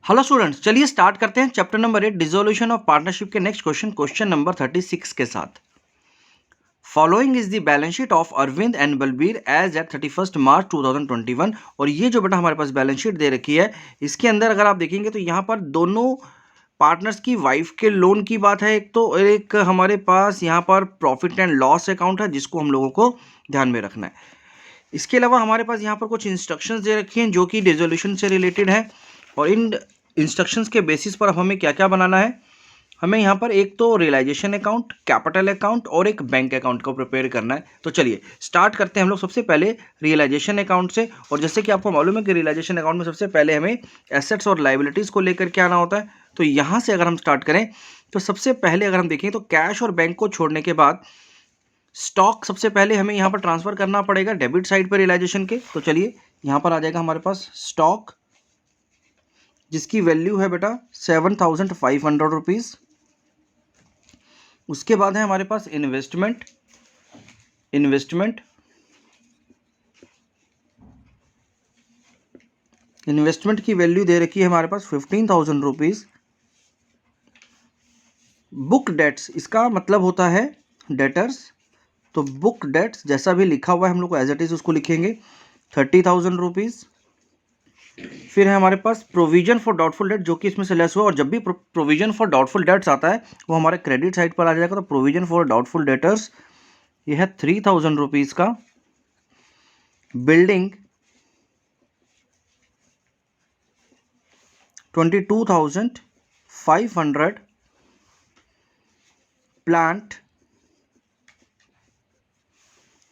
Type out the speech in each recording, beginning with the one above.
Hello students, चलिए start करते हैं chapter number 8 dissolution of partnership के नेक्स्ट क्वेश्चन नंबर 36 के साथ। Following is the balance sheet of Arvind and Balbir as at 31 March 2021। और ये जो बेटा हमारे पास बैलेंस शीट दे रखी है, इसके अंदर अगर आप देखेंगे तो यहाँ पर दोनों पार्टनर्स की वाइफ के लोन की बात है एक तो, और एक हमारे पास यहाँ पर प्रॉफिट एंड लॉस अकाउंट है जिसको हम लोगों को ध्यान में रखना है। इसके अलावा हमारे पास यहाँ पर कुछ इंस्ट्रक्शंस दे रखी हैं जो कि डिसोल्यूशन से रिलेटेड है, और इन इंस्ट्रक्शंस के बेसिस पर अब हमें क्या क्या बनाना है। हमें यहाँ पर एक तो रियलाइजेशन अकाउंट, कैपिटल अकाउंट और एक बैंक अकाउंट को प्रिपेयर करना है। तो चलिए स्टार्ट करते हैं हम लोग सबसे पहले रियलाइजेशन अकाउंट से। और जैसे कि आपको मालूम है कि रियलाइजेशन अकाउंट में सबसे पहले हमें एसेट्स और लाइबिलिटीज़ को लेकर के आना होता है। तो यहाँ से अगर हम स्टार्ट करें तो सबसे पहले अगर हम देखें तो कैश और बैंक को छोड़ने के बाद स्टॉक सबसे पहले हमें यहाँ पर ट्रांसफर करना पड़ेगा डेबिट साइड पर रियलाइजेशन के। तो चलिए यहाँ पर आ जाएगा हमारे पास स्टॉक, जिसकी वैल्यू है बेटा 7,500 रुपीज़। उसके बाद है हमारे पास इन्वेस्टमेंट की वैल्यू दे रखी है हमारे पास 15,000 रुपीज़। बुक डेट्स, इसका मतलब होता है डेटर्स, तो बुक डेट्स जैसा भी लिखा हुआ है हम लोग को एज इट इज उसको लिखेंगे 30,000 रुपीज़। फिर है हमारे पास प्रोविजन फॉर डाउटफुल डेट, जो कि इसमें से लेस हुआ, और जब भी प्रोविजन फॉर डाउटफुल डेट्स आता है वो हमारे क्रेडिट साइड पर आ जाएगा। तो प्रोविजन फॉर डाउटफुल डेटर्स ये है 3,000 रुपीज़ का। बिल्डिंग 22,500। प्लांट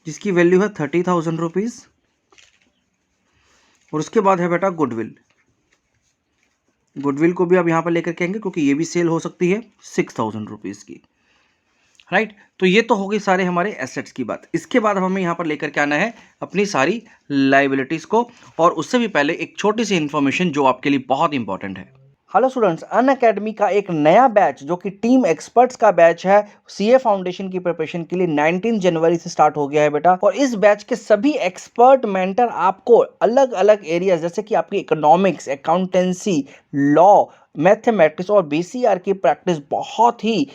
जिसकी वैल्यू है 30,000 रुपीज़। और उसके बाद है बेटा गुडविल को भी आप यहाँ पर लेकर के आएंगे क्योंकि ये भी सेल हो सकती है 6,000 रुपीज़ की, राइट। तो ये तो हो गई सारे हमारे एसेट्स की बात। इसके बाद हमें यहाँ पर लेकर के आना है अपनी सारी लाइबिलिटीज़ को, और उससे भी पहले एक छोटी सी इन्फॉर्मेशन जो आपके लिए बहुत इंपॉर्टेंट है। हेलो स्टूडेंट्स, अनअकैडमी का एक नया बैच जो कि टीम एक्सपर्ट्स का बैच है सीए फाउंडेशन की प्रिपरेशन के लिए 19 जनवरी से स्टार्ट हो गया है बेटा। और इस बैच के सभी एक्सपर्ट मेंटर आपको अलग अलग एरियाज जैसे कि आपकी इकोनॉमिक्स, अकाउंटेंसी, लॉ, मैथमेटिक्स और बीसीआर की प्रैक्टिस बहुत ही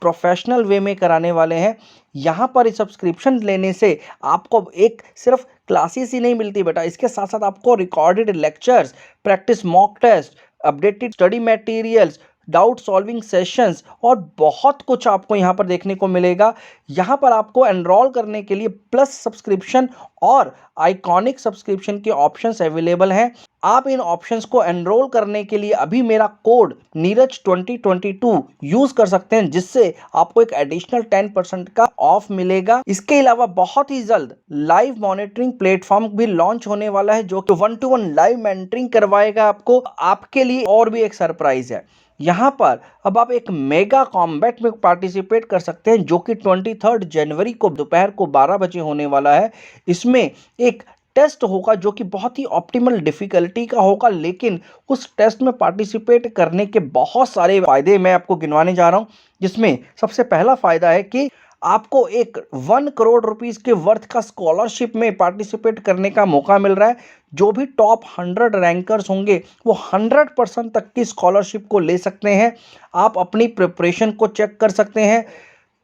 प्रोफेशनल वे में कराने वाले हैं। यहाँ पर सब्सक्रिप्शन लेने से आपको एक सिर्फ क्लासेस ही नहीं मिलती बेटा, इसके साथ साथ आपको recorded lectures, practice mock test, updated study materials, doubt solving sessions और बहुत कुछ आपको यहाँ पर देखने को मिलेगा। यहाँ पर आपको एनरोल करने के लिए प्लस सब्सक्रिप्शन और आइकॉनिक सब्सक्रिप्शन के ऑप्शंस अवेलेबल हैं। आप इन ऑप्शंस को एनरोल करने के लिए अभी मेरा कोड नीरज 2022 यूज कर सकते हैं, जिससे आपको एक एडिशनल 10% का ऑफ मिलेगा। इसके अलावा बहुत ही जल्द लाइव मॉनिटरिंग प्लेटफॉर्म भी लॉन्च होने वाला है जो कि 1-to-1 लाइव मॉनिटरिंग करवाएगा आपको। आपके लिए और भी एक सरप्राइज है, यहाँ पर अब आप एक मेगा कॉम्बैट में पार्टिसिपेट कर सकते हैं जो कि 23 जनवरी को दोपहर को 12 बजे होने वाला है। इसमें एक टेस्ट होगा जो कि बहुत ही ऑप्टिमल डिफिकल्टी का होगा, लेकिन उस टेस्ट में पार्टिसिपेट करने के बहुत सारे फायदे मैं आपको गिनवाने जा रहा हूं, जिसमें सबसे पहला फायदा है कि आपको एक 1 करोड़ रुपीस के वर्थ का स्कॉलरशिप में पार्टिसिपेट करने का मौका मिल रहा है। जो भी टॉप 100 रैंकर्स होंगे वो 100% तक की स्कॉलरशिप को ले सकते हैं। आप अपनी प्रिपरेशन को चेक कर सकते हैं।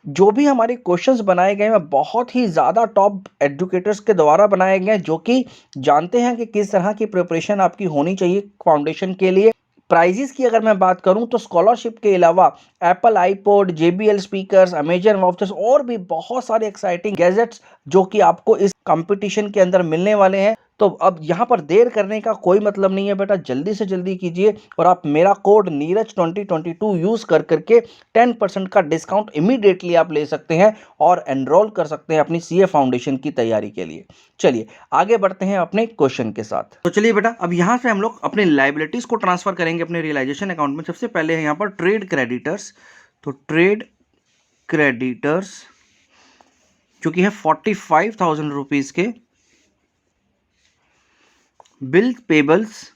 जो भी हमारे क्वेश्चंस बनाए गए हैं बहुत ही ज़्यादा टॉप एजुकेटर्स के द्वारा बनाए गए हैं जो कि जानते हैं कि किस तरह की प्रिपरेशन आपकी होनी चाहिए फाउंडेशन के लिए। प्राइजेस की अगर मैं बात करूं तो स्कॉलरशिप के अलावा Apple iPod, JBL speakers, Amazon vouchers और भी बहुत सारे एक्साइटिंग गैजेट्स जो कि आपको इस कंपटीशन के अंदर मिलने वाले हैं। तो अब यहाँ पर देर करने का कोई मतलब नहीं है बेटा, जल्दी से जल्दी कीजिए और आप मेरा कोड नीरज 2022 यूज कर करके 10% का डिस्काउंट इमीडिएटली आप ले सकते हैं और एनरोल कर सकते हैं अपनी सीए फाउंडेशन की तैयारी के लिए। चलिए आगे बढ़ते हैं अपने क्वेश्चन के साथ। तो चलिए बेटा, अब यहाँ से हम लोग अपने लाइबिलिटीज को ट्रांसफर करेंगे अपने रियलाइजेशन अकाउंट में। सबसे पहले है यहाँ पर ट्रेड क्रेडिटर्स। तो ट्रेड क्रेडिटर्स जो कि है 45,000 रुपीज के। बिल पेबल्स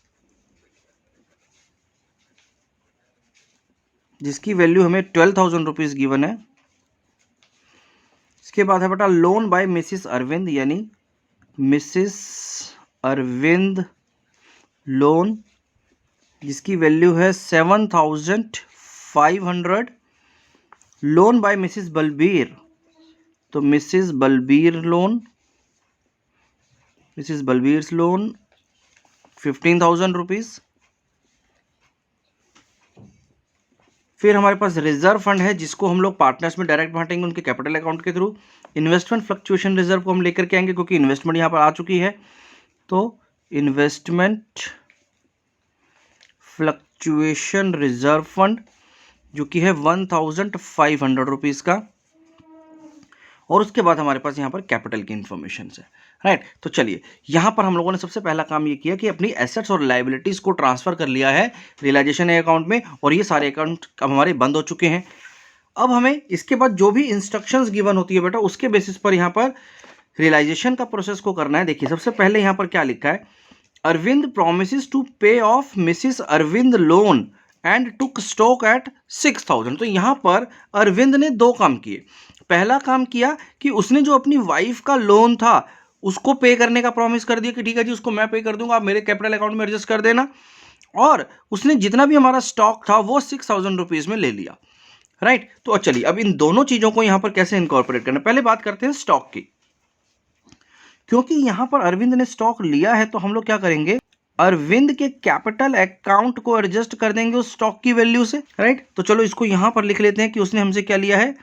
जिसकी वैल्यू हमें 12,000 रुपीज गिवन है। इसके बाद है बेटा लोन बाय मिसिस अरविंद, यानी मिसिस अरविंद लोन जिसकी वैल्यू है 7500, लोन बाय मिसिस बलबीर, तो Mrs Balbir loan, Mrs Balbir loan 15,000 rupees. फिर हमारे पास रिजर्व फंड है जिसको हम लोग पार्टनर्स में डायरेक्ट बांटेंगे उनके कैपिटल अकाउंट के थ्रू। इन्वेस्टमेंट फ्लक्चुएशन रिजर्व को हम लेकर के आएंगे क्योंकि इन्वेस्टमेंट यहाँ पर आ चुकी है, तो इन्वेस्टमेंट फ्लक्चुएशन रिजर्व फंड जो कि है 1,500 रुपीज़ का। और उसके बाद हमारे पास यहाँ पर कैपिटल की इंफॉर्मेशन है, राइट। तो चलिए यहाँ पर हम लोगों ने सबसे पहला काम ये किया कि अपनी एसेट्स और लायबिलिटीज़ को ट्रांसफ़र कर लिया है रियलाइजेशन अकाउंट में, और ये सारे अकाउंट अब हमारे बंद हो चुके हैं। अब हमें इसके बाद जो भी इंस्ट्रक्शंस गिवन होती है बेटा उसके बेसिस पर यहाँ पर रियलाइजेशन का प्रोसेस को करना है। देखिए सबसे पहले यहाँ पर क्या लिखा है, Arvind promises to pay off Mrs Arvind loan and took stock at 6,000। तो यहाँ पर अरविंद ने दो काम किए। पहला काम किया कि उसने जो अपनी वाइफ का लोन था उसको पे करने का प्रॉमिस कर दिया कि ठीक है जी उसको मैं पे कर दूंगा, आप मेरे कैपिटल अकाउंट में एडजस्ट कर देना। और उसने जितना भी हमारा स्टॉक था वो 6,000 रुपीज़ में ले लिया, राइट। तो चलिए अब इन दोनों चीज़ों को यहाँ पर कैसे इनकॉर्पोरेट करना, पहले बात करते हैं स्टॉक की। क्योंकि यहाँ पर अरविंद ने स्टॉक लिया है तो हम लोग क्या करेंगे, अरविंद के कैपिटल अकाउंट को एडजस्ट कर देंगे उस स्टॉक की वैल्यू से, राइट। तो चलो इसको यहाँ पर लिख लेते हैं कि उसने हमसे क्या लिया है,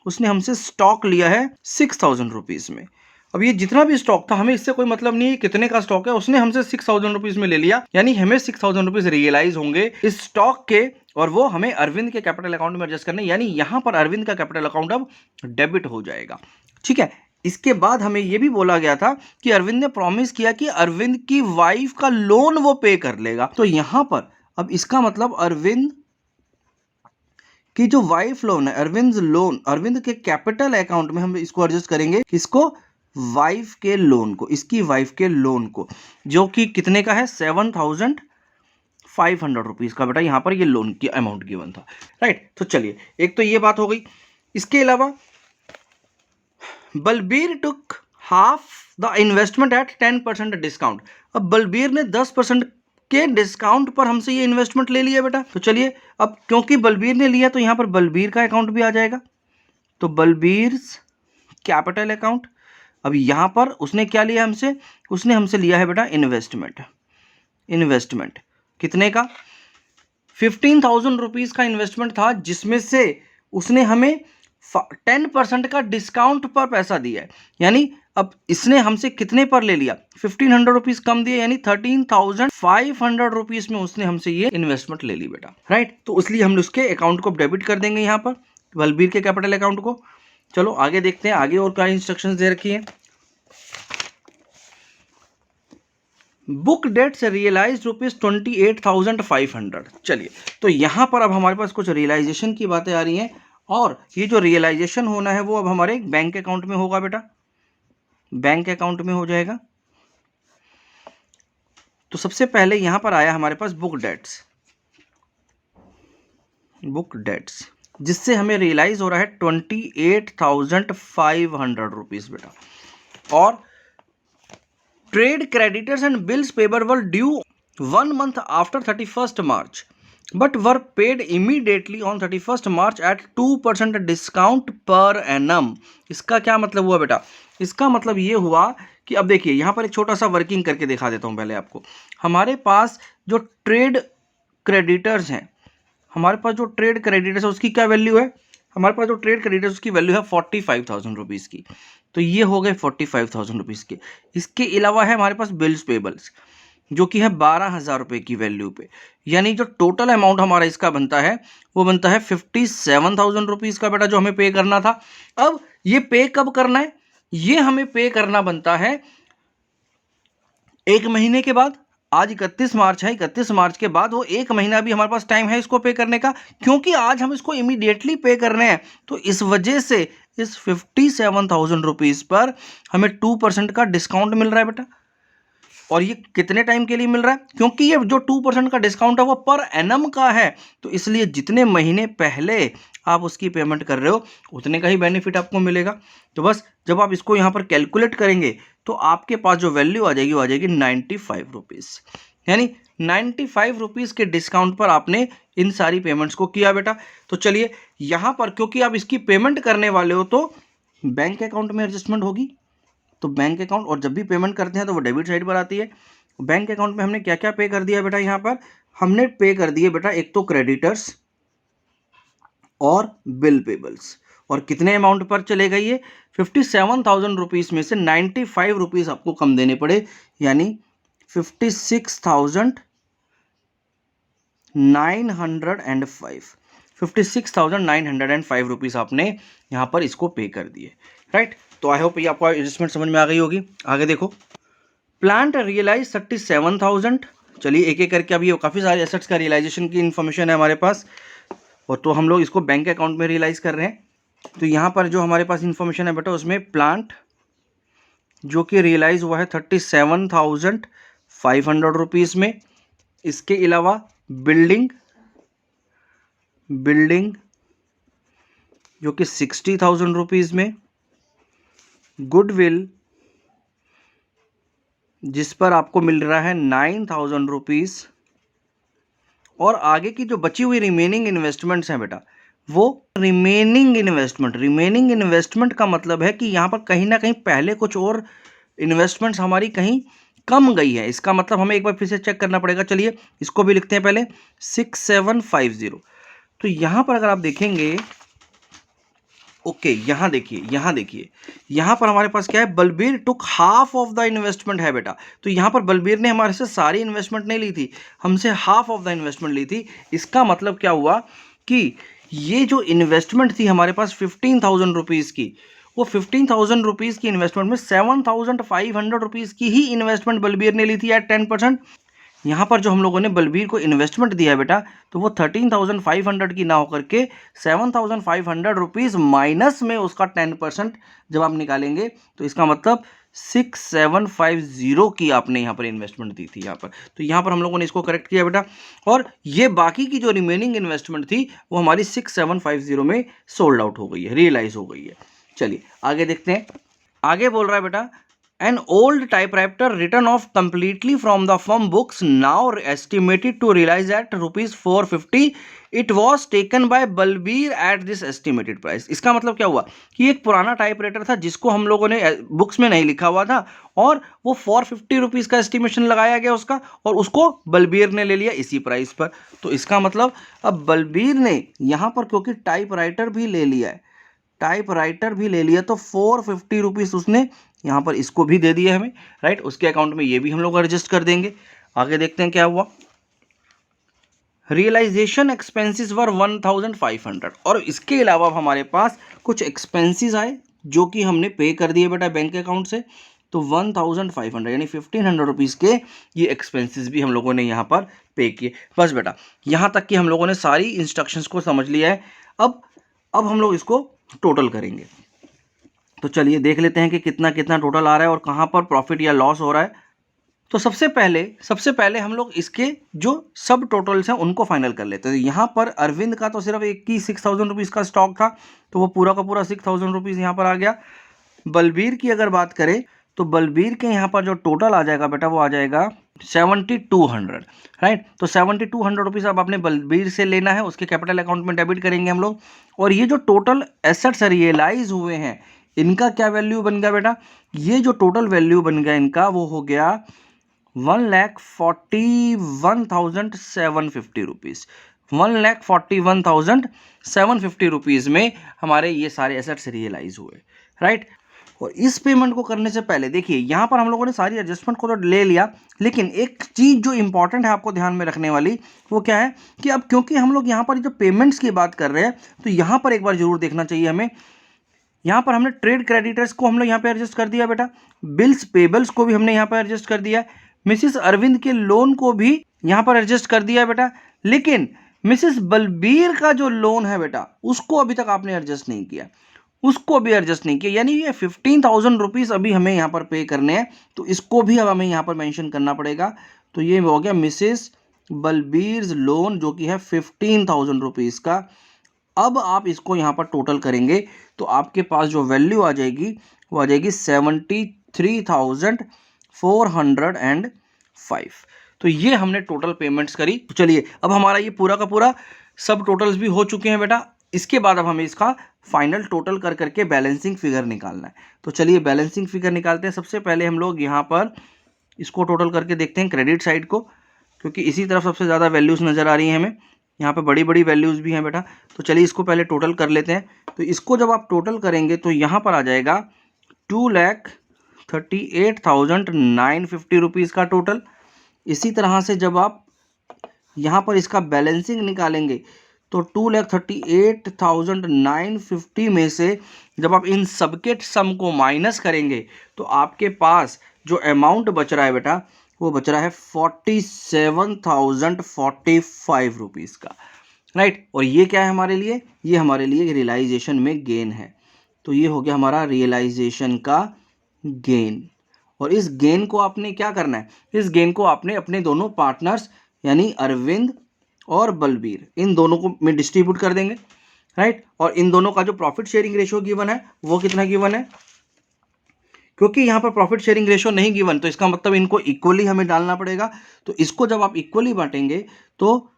उसने हमसे स्टॉक लिया है 6,000 रुपीज़ में। अब ये जितना भी स्टॉक था हमें इससे कोई मतलब नहीं है कितने का स्टॉक है, उसने हमसे 6,000 रुपीज़ में ले लिया, यानी हमें 6,000 रुपीज़ रियलाइज होंगे इस स्टॉक के, और वो हमें अरविंद के कैपिटल अकाउंट में एडजस्ट करने, यानी यहाँ पर अरविंद का कैपिटल अकाउंट अब डेबिट हो जाएगा, ठीक है। इसके बाद हमें यह भी बोला गया था कि अरविंद ने प्रॉमिस किया कि अरविंद की वाइफ का लोन वो पे कर लेगा। तो यहां पर अब इसका मतलब अरविंद की जो वाइफ लोन है, अरविंद लोन, अरविंद के कैपिटल अकाउंट में हम इसको एडजस्ट करेंगे, किसको, वाइफ के लोन को, इसकी वाइफ के लोन को, जो कि कितने का है 7,500 रुपीज़ का बेटा यहाँ पर ये लोन की अमाउंट गिवन था, राइट। तो चलिए एक तो ये बात हो गई। इसके अलावा Balbir took half the investment at 10% discount. अब बलबीर ने 10% के डिस्काउंट पर हमसे ये इन्वेस्टमेंट ले लिया बेटा। तो चलिए अब क्योंकि बलबीर ने लिया तो यहाँ पर बलबीर का अकाउंट भी आ जाएगा, तो बलबीर कैपिटल अकाउंट। अब यहाँ पर उसने क्या लिया हमसे, उसने हमसे लिया है बेटा इन्वेस्टमेंट। इन्वेस्टमेंट कितने का, 15,000 रुपीज़ का इन्वेस्टमेंट था, जिसमें से उसने हमें 10% का डिस्काउंट पर पैसा दिया है, यानी अब इसने हमसे कितने पर ले लिया, 1,500 रुपीज़ कम दिए, यानी 13,500 रुपीज़ में उसने हमसे ये इन्वेस्टमेंट ले ली बेटा, राइट। तो इसलिए हम उसके अकाउंट को डेबिट कर देंगे यहाँ पर, बलबीर के कैपिटल अकाउंट को। चलो आगे देखते हैं आगे और क्या इंस्ट्रक्शंस दे रखी है। बुक डेट से रियलाइज ₹28,500। चलिए तो यहाँ पर अब हमारे पास कुछ रियलाइजेशन की बातें आ रही हैं, और ये जो रियलाइजेशन होना है वो अब हमारे बैंक अकाउंट में होगा बेटा, बैंक अकाउंट में हो जाएगा। तो सबसे पहले यहाँ पर आया हमारे पास बुक डेट्स, बुक डेट्स, जिससे हमें रियलाइज हो रहा है 28,500 रुपीज़ बेटा। और trade creditors and bills payable were due 1 month after 31st March but were paid immediately on 31st March at 2% discount per annum. इसका क्या मतलब हुआ बेटा, इसका मतलब ये हुआ कि अब देखिए यहाँ पर एक छोटा सा वर्किंग करके दिखा देता हूँ पहले आपको। हमारे पास जो ट्रेड क्रेडिटर्स हैं, हमारे पास जो ट्रेड क्रेडिटर्स है उसकी क्या वैल्यू है, हमारे पास जो ट्रेड क्रेडिटर्स उसकी वैल्यू है 45,000 रुपीज़ की। तो ये हो गए 45,000 रुपीज़ के। इसके अलावा है हमारे पास बिल्स पेबल्स जो कि है 12,000 रुपये की वैल्यू पे, यानी जो टोटल अमाउंट हमारा इसका बनता है वो बनता है 57,000 रुपीज़ का बेटा, जो हमें पे करना था। अब ये पे कब करना है, ये हमें पे करना बनता है 1 महीने के बाद। आज 31 मार्च है, 31 मार्च के बाद वो 1 महीना भी हमारे पास टाइम है इसको पे करने का, क्योंकि आज हम इसको इमीडिएटली पे कर रहे हैं। तो इस वजह से इस 57,000 रुपीज़ पर हमें 2% का डिस्काउंट मिल रहा है बेटा। और ये कितने टाइम के लिए मिल रहा है, क्योंकि ये जो 2% का डिस्काउंट है वो पर एनम का है, तो इसलिए जितने महीने पहले आप उसकी पेमेंट कर रहे हो उतने का ही बेनिफिट आपको मिलेगा। तो बस जब आप इसको यहाँ पर कैलकुलेट करेंगे तो आपके पास जो वैल्यू आ जाएगी वो आ जाएगी 95 रुपीज़। यानी 95 रुपीज़ के डिस्काउंट पर आपने इन सारी पेमेंट्स को किया बेटा। तो चलिए यहाँ पर क्योंकि आप इसकी पेमेंट करने वाले हो तो बैंक अकाउंट में एडजस्टमेंट होगी, तो बैंक अकाउंट, और जब भी पेमेंट करते हैं तो वो डेबिट साइड पर आती है। बैंक अकाउंट में हमने क्या क्या पे कर दिया बेटा, यहाँ पर हमने पे कर दिए बेटा एक तो क्रेडिटर्स और बिल पेबल्स, और कितने अमाउंट पर चले गए ये 57,000 रुपीज़ में से 95 रुपीज़ आपको कम देने पड़े, यानी 56,905 रुपीज़ आपने यहाँ पर इसको पे कर दिए, राइट। तो आई होप ये आपको एडजस्टमेंट समझ में आ गई होगी। आगे देखो, प्लांट रियलाइज 37,000। चलिए एक एक करके, अभी ये काफ़ी सारे एसेट्स का रियलाइजेशन की इन्फॉर्मेशन है हमारे पास, और तो हम लोग इसको बैंक अकाउंट में रियलाइज कर रहे हैं। तो यहाँ पर जो हमारे पास इन्फॉर्मेशन है बेटा, उसमें प्लांट जो कि रियलाइज हुआ है 37,500 रुपीज़ में। इसके अलावा बिल्डिंग जो कि 60,000 रुपीज़ में, गुडविल जिस पर आपको मिल रहा है 9,000 रुपीज़, और आगे की जो बची हुई रिमेनिंग इन्वेस्टमेंट्स हैं बेटा, वो रिमेनिंग इन्वेस्टमेंट का मतलब है कि यहाँ पर कहीं ना कहीं पहले कुछ और इन्वेस्टमेंट्स हमारी कहीं कम गई है। इसका मतलब हमें एक बार फिर से चेक करना पड़ेगा। चलिए इसको भी लिखते हैं पहले 6750। तो यहाँ पर अगर आप देखेंगे, ओके यहाँ देखिए यहाँ पर हमारे पास क्या है, Balbir took half of the investment है बेटा। तो यहाँ पर बलबीर ने हमारे से सारी इन्वेस्टमेंट नहीं ली थी, हमसे हाफ ऑफ द इन्वेस्टमेंट ली थी। इसका मतलब क्या हुआ कि ये जो इन्वेस्टमेंट थी हमारे पास 15,000 रुपीज़ की, वो 15,000 रुपीज़ की इन्वेस्टमेंट में 7,500 रुपीज़ की ही इन्वेस्टमेंट बलबीर ने ली थी एट 10%। यहाँ पर जो हम लोगों ने बलबीर को इन्वेस्टमेंट दिया है बेटा, तो वो 13,500 की ना होकर के 7,500 रुपीज़ माइनस में उसका 10% जब आप निकालेंगे, तो इसका मतलब 6750 की आपने यहाँ पर इन्वेस्टमेंट दी थी यहाँ पर। तो यहाँ पर हम लोगों ने इसको करेक्ट किया बेटा, और ये बाकी की जो रिमेनिंग इन्वेस्टमेंट थी वो हमारी 6750 में सोल्ड आउट हो गई है, रियलाइज हो गई है। चलिए आगे देखते हैं। आगे बोल रहा है बेटा, an old typewriter written off completely from the firm books now estimated to realize at rupees 450. It was taken by Balbir at this estimated price. इसका मतलब क्या हुआ कि एक पुराना टाइपराइटर था जिसको हम लोगों ने बुक्स में नहीं लिखा हुआ था, और वो 450 रुपीज़ का एस्टिमेशन लगाया गया उसका, और उसको बलबीर ने ले लिया इसी प्राइस पर। तो इसका मतलब अब बलबीर ने यहाँ पर क्योंकि टाइपराइटर भी ले लिया है, तो 450 रुपीज़ उसने यहाँ पर इसको भी दे दिया हमें, राइट। उसके अकाउंट में ये भी हम लोग एडजस्ट कर देंगे। आगे देखते हैं क्या हुआ। रियलाइजेशन एक्सपेंसेस वर 1,500, और इसके अलावा हमारे पास कुछ एक्सपेंसेस आए जो कि हमने पे कर दिए बेटा बैंक अकाउंट से। तो 1,500 यानी 1,500 रुपीज़ के ये एक्सपेंसेस भी हम लोगों ने यहाँ पर पे किए। बस बेटा यहाँ तक कि हम लोगों ने सारी इंस्ट्रक्शंस को समझ लिया है। अब हम लोग इसको टोटल करेंगे। तो चलिए देख लेते हैं कि कितना कितना टोटल आ रहा है और कहाँ पर प्रॉफिट या लॉस हो रहा है। तो सबसे पहले हम लोग इसके जो सब टोटल्स हैं उनको फाइनल कर लेते हैं। यहाँ पर अरविंद का तो सिर्फ एक ही 6,000 रुपीज़ का स्टॉक था, तो वो पूरा का पूरा 6,000 रुपीज़ यहाँ पर आ गया। बलबीर की अगर बात करें तो बलबीर के यहाँ पर जो टोटल आ जाएगा बेटा, वो आ जाएगा 7,200, राइट। तो 7,200 रुपीज़ अब आपने बलबीर से लेना है, उसके कैपिटल अकाउंट में डेबिट करेंगे हम लोग। और ये जो टोटल एसेट्स रियलाइज हुए हैं, इनका क्या वैल्यू बन गया बेटा, ये जो टोटल वैल्यू बन गया इनका, वो हो गया 1,41,750 रुपीज़। 1,41,750 रुपीज़ में हमारे ये सारे एसेट्स रियलाइज हुए, राइट। और इस पेमेंट को करने से पहले देखिए यहाँ पर हम लोगों ने सारी एडजस्टमेंट को तो ले लिया, लेकिन एक चीज़ जो इंपॉर्टेंट है आपको ध्यान में रखने वाली, वो क्या है कि अब क्योंकि हम लोग यहाँ पर जो पेमेंट्स की बात कर रहे हैं, तो यहाँ पर एक बार जरूर देखना चाहिए हमें। यहाँ पर हमने ट्रेड क्रेडिटर्स को हम लोग यहाँ पे एडजस्ट कर दिया बेटा, बिल्स पेबल्स को भी हमने यहाँ पर एडजस्ट कर दिया, मिसिस अरविंद के लोन को भी यहाँ पर एडजस्ट कर दिया बेटा, लेकिन मिसिस बलबीर का जो लोन है बेटा, उसको अभी तक आपने एडजस्ट नहीं किया, यानी ये 15,000 रुपीज़ अभी हमें यहाँ पर पे करने हैं, तो इसको भी अब हमें यहाँ पर मेंशन करना पड़ेगा। तो ये हो गया मिसिस बलबीर लोन जो कि है 15,000 रुपीज़ का। अब आप इसको यहाँ पर टोटल करेंगे तो आपके पास जो वैल्यू आ जाएगी वो आ जाएगी 73,405। तो ये हमने टोटल पेमेंट्स करी। तो चलिए अब हमारा ये पूरा का पूरा सब टोटल्स भी हो चुके हैं बेटा। इसके बाद अब हमें इसका फाइनल टोटल कर करके बैलेंसिंग फिगर निकालना है। तो चलिए बैलेंसिंग फिगर निकालते हैं। सबसे पहले हम लोग यहाँ पर इसको टोटल करके देखते हैं क्रेडिट साइड को, क्योंकि इसी तरफ सबसे ज़्यादा वैल्यूज़ नज़र आ रही हैं हमें। यहाँ पे बड़ी बड़ी वैल्यूज़ भी हैं बेटा। तो चलिए इसको पहले टोटल कर लेते हैं। तो इसको जब आप टोटल करेंगे तो यहाँ पर आ जाएगा 2,38,950 रुपीज़ का टोटल। इसी तरह से जब आप यहाँ पर इसका बैलेंसिंग निकालेंगे तो 2,38,950 में से जब आप इन सबके सम को माइनस करेंगे तो आपके पास जो अमाउंट बच रहा है बेटा वो बच रहा है 47,045 रुपीज़ का, राइट। और ये क्या है हमारे लिए? ये हमारे लिए रियलाइजेशन में गेन है। तो ये हो गया हमारा रियलाइजेशन का गेन। और इस गेन को आपने क्या करना है? इस गेन को आपने अपने दोनों पार्टनर्स यानी अरविंद और बलबीर, इन दोनों को में डिस्ट्रीब्यूट कर देंगे, राइट। और इन दोनों का जो प्रॉफिट शेयरिंग रेशियो गिवन है वो कितना गिवन है? क्योंकि यहाँ पर प्रॉफिट शेयरिंग रेशियो नहीं गिवन तो इसका मतलब इनको इक्वली हमें डालना पड़ेगा। तो इसको जब आप इक्वली बांटेंगे तो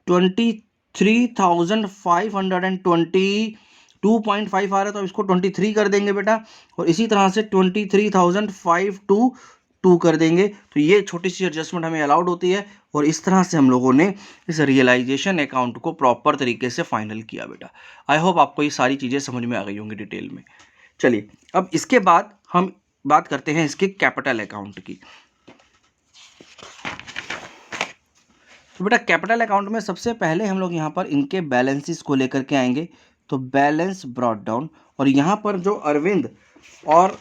23,522.5 आ रहा है, तो इसको 23 कर देंगे बेटा। और इसी तरह से 23,522 कर देंगे। तो ये छोटी सी एडजस्टमेंट हमें अलाउड होती है। और इस तरह से हम लोगों ने इस रियलाइजेशन अकाउंट को प्रॉपर तरीके से फाइनल किया बेटा। आई होप आपको ये सारी चीज़ें समझ में आ गई होंगी डिटेल में। चलिए अब इसके बाद हम बात करते हैं इसके कैपिटल अकाउंट की। तो बेटा कैपिटल अकाउंट में सबसे पहले हम लोग यहाँ पर इनके बैलेंसेस को लेकर के आएंगे। तो बैलेंस ब्रॉट डाउन, और यहाँ पर जो अरविंद और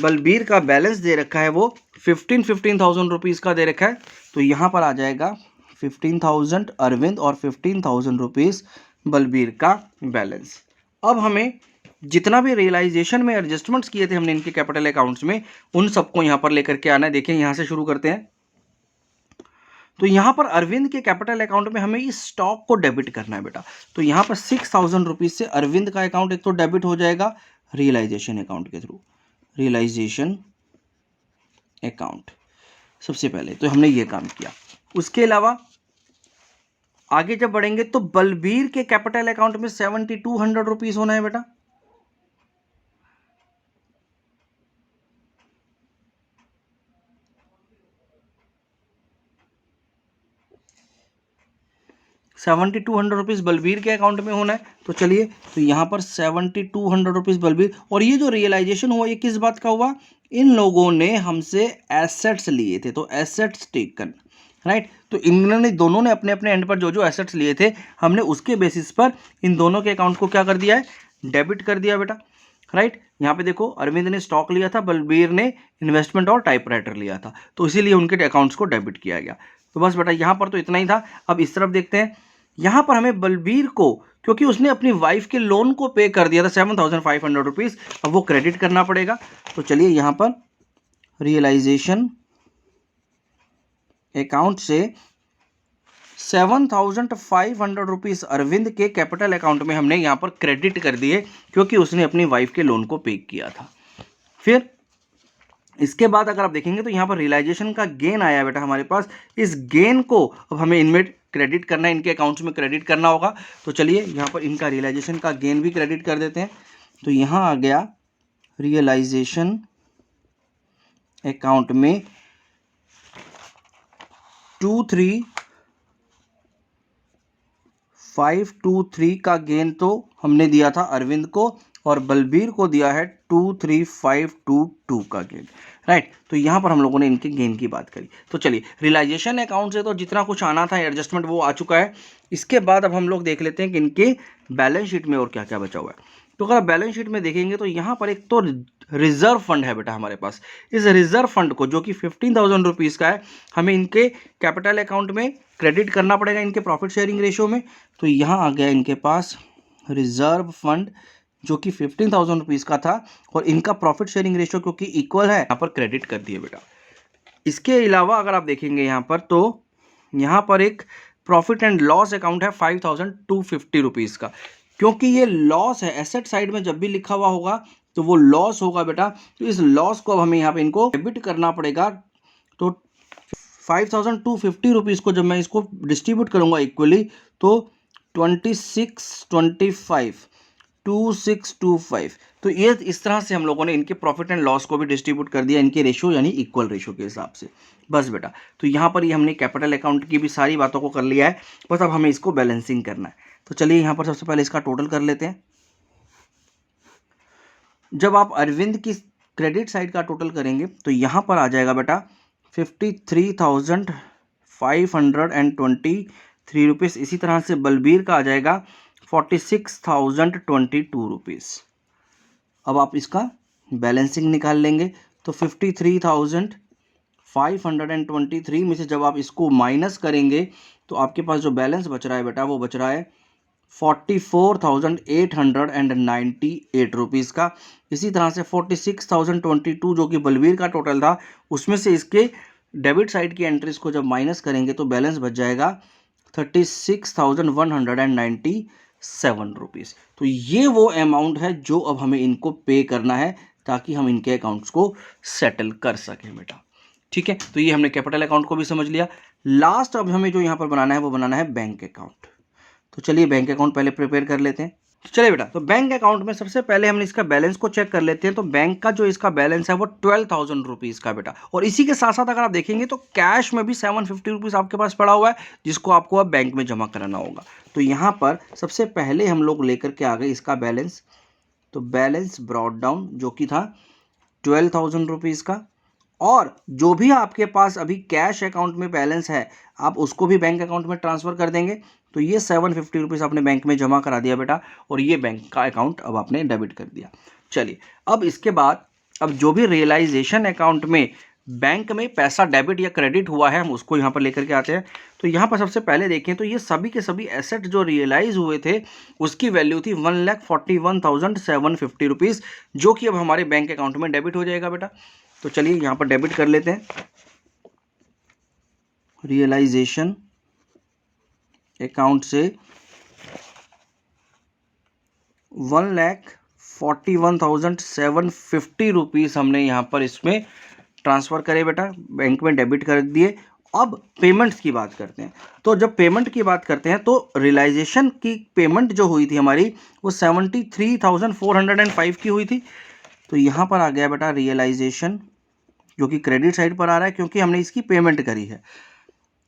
बलबीर का बैलेंस दे रखा है वो 15,000 रुपीज़ का दे रखा है। तो यहाँ पर आ जाएगा 15,000 अरविंद और 15,000 रुपीज़ बलबीर का बैलेंस। अब हमें जितना भी रियलाइजेशन में एडजस्टमेंट्स किए थे हमने इनके कैपिटल अकाउंट्स में, उन सबको यहाँ पर लेकर के आना है। देखिए यहाँ से शुरू करते हैं। तो यहाँ पर अरविंद के कैपिटल अकाउंट में हमें इस स्टॉक को डेबिट करना है बेटा। तो यहाँ पर 6,000 रुपीज़ से अरविंद का अकाउंट एक तो डेबिट हो जाएगा रियलाइजेशन अकाउंट के थ्रू, रियलाइजेशन अकाउंट सबसे पहले। तो हमने ये काम किया। उसके अलावा आगे जब बढ़ेंगे तो बलबीर के कैपिटल अकाउंट में 7,200 रुपीज़ होना है बेटा। ₹7,200 बलबीर के अकाउंट में होना है। तो चलिए तो यहाँ पर 7,200 बलबीर। और ये जो रियलाइजेशन हुआ ये किस बात का हुआ? इन लोगों ने हमसे एसेट्स लिए थे, तो एसेट्स टेकन, राइट। तो इन्होंने दोनों ने अपने अपने एंड पर जो जो एसेट्स लिए थे हमने उसके बेसिस पर इन दोनों के अकाउंट को क्या कर दिया है? डेबिट कर दिया बेटा, राइट। यहाँ पे देखो अरविंद ने स्टॉक लिया था, बलबीर ने इन्वेस्टमेंट और टाइपराइटर लिया था, तो इसीलिए उनके अकाउंट्स को डेबिट किया गया। तो बस बेटा यहाँ पर तो इतना ही था। अब इस तरफ देखते हैं। यहाँ पर हमें बलबीर को, क्योंकि उसने अपनी वाइफ के लोन को पे कर दिया था 7,500 रुपीज़, अब वो क्रेडिट करना पड़ेगा। तो चलिए यहाँ पर रियलाइजेशन अकाउंट से 7,500 रुपीज़ अरविंद के कैपिटल अकाउंट में हमने यहाँ पर क्रेडिट कर दिए, क्योंकि उसने अपनी वाइफ के लोन को पे किया था। फिर इसके बाद अगर आप देखेंगे तो यहाँ पर रियलाइजेशन का गेन आया बेटा हमारे पास। इस गेन को अब हमें इनमें क्रेडिट करना है, इनके अकाउंट्स में क्रेडिट करना होगा। तो चलिए यहाँ पर इनका रियलाइजेशन का गेन भी क्रेडिट कर देते हैं। तो यहाँ आ गया रियलाइजेशन अकाउंट में 23,523 का गेन तो हमने दिया था अरविंद को, और बलबीर को दिया है 23,522 का गेन, राइट। तो यहाँ पर हम लोगों ने इनके गेन की बात करी। तो चलिए रियलाइजेशन अकाउंट से तो जितना कुछ आना था एडजस्टमेंट वो आ चुका है। इसके बाद अब हम लोग देख लेते हैं कि इनके बैलेंस शीट में और क्या क्या बचा हुआ है। तो अगर आप बैलेंस शीट में देखेंगे तो यहाँ पर एक तो रिजर्व फंड है बेटा हमारे पास। इस रिजर्व फंड को, जो कि 15,000 रुपीज़ का है, हमें इनके कैपिटल अकाउंट में क्रेडिट करना पड़ेगा इनके प्रॉफिट शेयरिंग रेशियो में। तो यहाँ आ गया इनके पास रिजर्व फंड जो कि 15,000 रुपीज़ का था, और इनका प्रॉफिट शेयरिंग रेशियो क्योंकि इक्वल है यहाँ पर क्रेडिट कर दिए बेटा। इसके अलावा अगर आप देखेंगे यहाँ पर तो यहाँ पर एक प्रॉफिट एंड लॉस अकाउंट है 5,250 रुपीज़ का, क्योंकि ये लॉस है। एसेट साइड में जब भी लिखा हुआ होगा तो वो लॉस होगा बेटा। तो इस लॉस को अब हमें यहाँ पे इनको डेबिट करना पड़ेगा। तो 5,250 रुपीज़ को जब मैं इसको डिस्ट्रीब्यूट करूँगा इक्वली तो 2625 तो ये इस तरह से हम लोगों ने इनके प्रॉफिट एंड लॉस को भी डिस्ट्रीब्यूट कर दिया इनके रेशियो यानी इक्वल रेशियो के हिसाब से। बस बेटा, तो यहाँ पर ये हमने कैपिटल अकाउंट की भी सारी बातों को कर लिया है, बस अब हमें इसको बैलेंसिंग करना है। तो चलिए यहाँ पर सबसे पहले इसका टोटल कर लेते हैं। जब आप अरविंद की क्रेडिट साइड का टोटल करेंगे तो यहाँ पर आ जाएगा बेटा 53,523 रुपीज़। इसी तरह से बलबीर का आ जाएगा 46,022 रुपीज़। अब आप इसका बैलेंसिंग निकाल लेंगे तो 53,523 में से जब आप इसको माइनस करेंगे तो आपके पास जो बैलेंस बच रहा है बेटा वो बच रहा है 44,898 रुपीज़ का। इसी तरह से 46,022 जो कि बलबीर का टोटल था उसमें से इसके डेबिट साइड की एंट्रीज को जब माइनस करेंगे तो बैलेंस बच जाएगा 36,197 रुपीज़। तो ये वो अमाउंट है जो अब हमें इनको पे करना है ताकि हम इनके अकाउंट्स को सेटल कर सकें बेटा। ठीक है, तो ये हमने कैपिटल अकाउंट को भी समझ लिया। लास्ट अब हमें जो यहाँ पर बनाना है वो बनाना है बैंक अकाउंट। तो चलिए बैंक अकाउंट पहले प्रिपेयर कर लेते हैं। तो चलिए बेटा, तो बैंक अकाउंट में सबसे पहले हमने इसका बैलेंस को चेक कर लेते हैं। तो बैंक का जो इसका बैलेंस है वो 12,000 रुपीज़ का बेटा, और इसी के साथ साथ अगर आप देखेंगे तो कैश में भी 750 रुपीज़ आपके पास पड़ा हुआ है जिसको आपको अब बैंक में जमा कराना होगा। तो यहाँ पर सबसे पहले हम लोग लेकर के आ गए इसका बैलेंस। तो बैलेंस ब्रॉट डाउन जो कि था 12,000 रुपीज़ का, और जो भी आपके पास अभी कैश अकाउंट में बैलेंस है आप उसको भी बैंक अकाउंट में ट्रांसफ़र कर देंगे। तो ये 750 रुपीज़ आपने बैंक में जमा करा दिया बेटा, और ये बैंक का अकाउंट अब आपने डेबिट कर दिया। चलिए, अब इसके बाद अब जो भी रियलाइजेशन अकाउंट में बैंक में पैसा डेबिट या क्रेडिट हुआ है हम उसको यहाँ पर लेकर के आते हैं। तो यहाँ पर सबसे पहले देखें तो ये सभी के सभी एसेट जो रियलाइज हुए थे उसकी वैल्यू थी 1,41,750 रुपीज़, जो कि अब हमारे बैंक अकाउंट में डेबिट हो जाएगा बेटा। तो चलिए यहाँ पर डेबिट कर लेते हैं। रियलाइजेशन अकाउंट से 1,41,750 रुपीज़ हमने यहाँ पर इसमें ट्रांसफ़र करे बेटा, बैंक में डेबिट कर दिए। अब पेमेंट्स की बात करते हैं। तो जब पेमेंट की बात करते हैं तो रियलाइजेशन की पेमेंट जो हुई थी हमारी वो 73,405 की हुई थी। तो यहाँ पर आ गया बेटा रियलाइजेशन, जो कि क्रेडिट साइड पर आ रहा है क्योंकि हमने इसकी पेमेंट करी है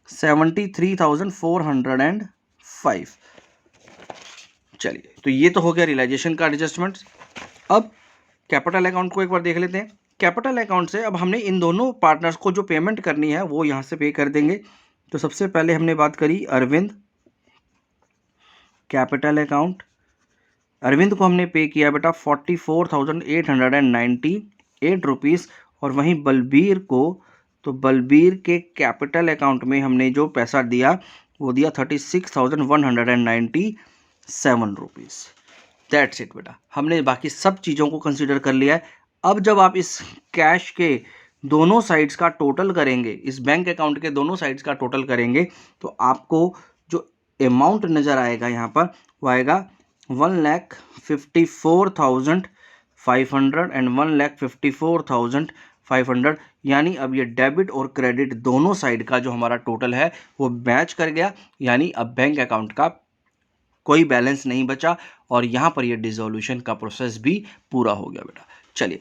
73,405। चलिए, तो ये तो हो गया रियलाइजेशन का एडजस्टमेंट्स। अब कैपिटल अकाउंट को एक बार देख लेते हैं। कैपिटल अकाउंट से अब हमने इन दोनों पार्टनर्स को जो पेमेंट करनी है वो यहाँ से पे कर देंगे। तो सबसे पहले हमने बात करी अरविंद कैपिटल अकाउंट। अरविंद को हमने पे किया बेटा 44,898 रुपीज़, और वहीं बलबीर को, तो बलबीर के कैपिटल अकाउंट में हमने जो पैसा दिया वो दिया 36,197 रुपीज़। दैट्स इट बेटा, हमने बाकी सब चीज़ों को कंसिडर कर लिया है। अब जब आप इस कैश के दोनों साइड्स का टोटल करेंगे, इस बैंक अकाउंट के दोनों साइड्स का टोटल करेंगे, तो आपको जो अमाउंट नज़र आएगा यहाँ पर वो आएगा 1,54,500 एंड 1,54,500, यानी अब ये डेबिट और क्रेडिट दोनों साइड का जो हमारा टोटल है वो मैच कर गया, यानी अब बैंक अकाउंट का कोई बैलेंस नहीं बचा, और यहाँ पर ये डिसोल्यूशन का प्रोसेस भी पूरा हो गया बेटा। चलिए,